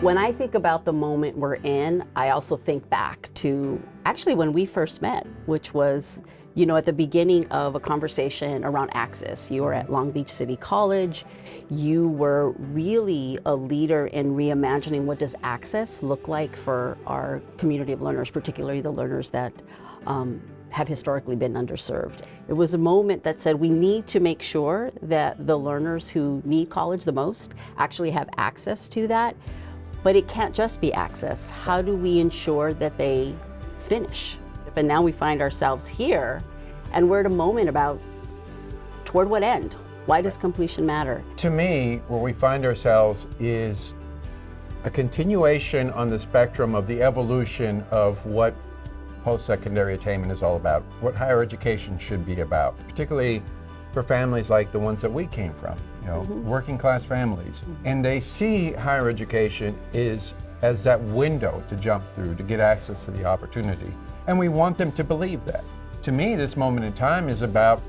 When I think about the moment we're in, I also think back to actually when we first met, which was, at the beginning of a conversation around access. You were at Long Beach City College. You were really a leader in reimagining what does access look like for our community of learners, particularly the learners that have historically been underserved. It was a moment that said we need to make sure that the learners who need college the most actually have access to that. But it can't just be access. How do we ensure that they finish? But now we find ourselves here, and we're at a moment about toward what end? Why does completion matter? To me, where we find ourselves is a continuation on the spectrum of the evolution of what post-secondary attainment is all about, what higher education should be about, particularly for families like the ones that we came from, working class families. And they see higher education as that window to jump through, to get access to the opportunity. And we want them to believe that. To me, this moment in time is about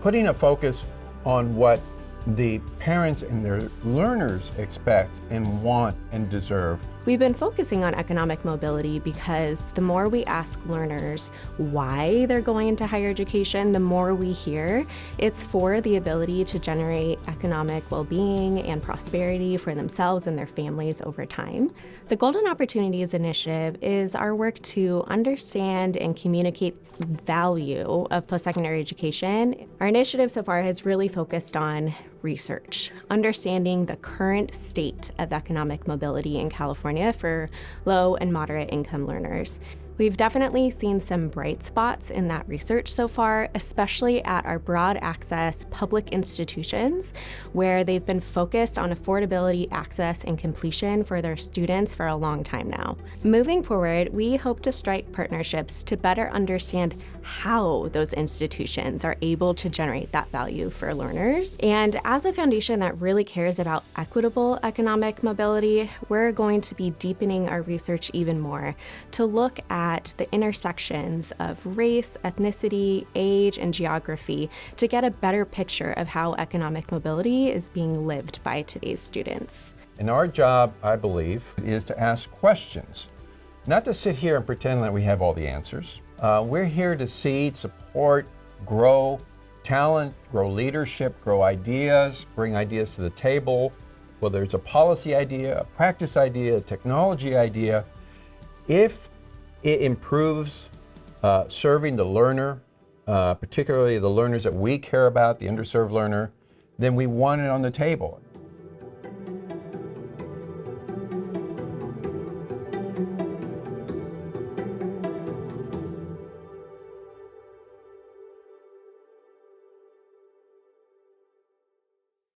putting a focus on what the parents and their learners expect and want and deserve. We've been focusing on economic mobility because the more we ask learners why they're going into higher education, the more we hear it's for the ability to generate economic well-being and prosperity for themselves and their families over time. The Golden Opportunities Initiative is our work to understand and communicate the value of post-secondary education. Our initiative so far has really focused on research, understanding the current state of economic mobility in California for low and moderate income learners. We've definitely seen some bright spots in that research so far, especially at our broad access public institutions, where they've been focused on affordability, access, and completion for their students for a long time now. Moving forward, we hope to strike partnerships to better understand how those institutions are able to generate that value for learners. And as a foundation that really cares about equitable economic mobility, we're going to be deepening our research even more to look at the intersections of race, ethnicity, age, and geography to get a better picture of how economic mobility is being lived by today's students. And our job, I believe, is to ask questions, not to sit here and pretend that we have all the answers. We're here to seed, support, grow talent, grow leadership, grow ideas, bring ideas to the table, whether it's a policy idea, a practice idea, a technology idea. If it improves serving the learner, particularly the learners that we care about, the underserved learner, then we want it on the table.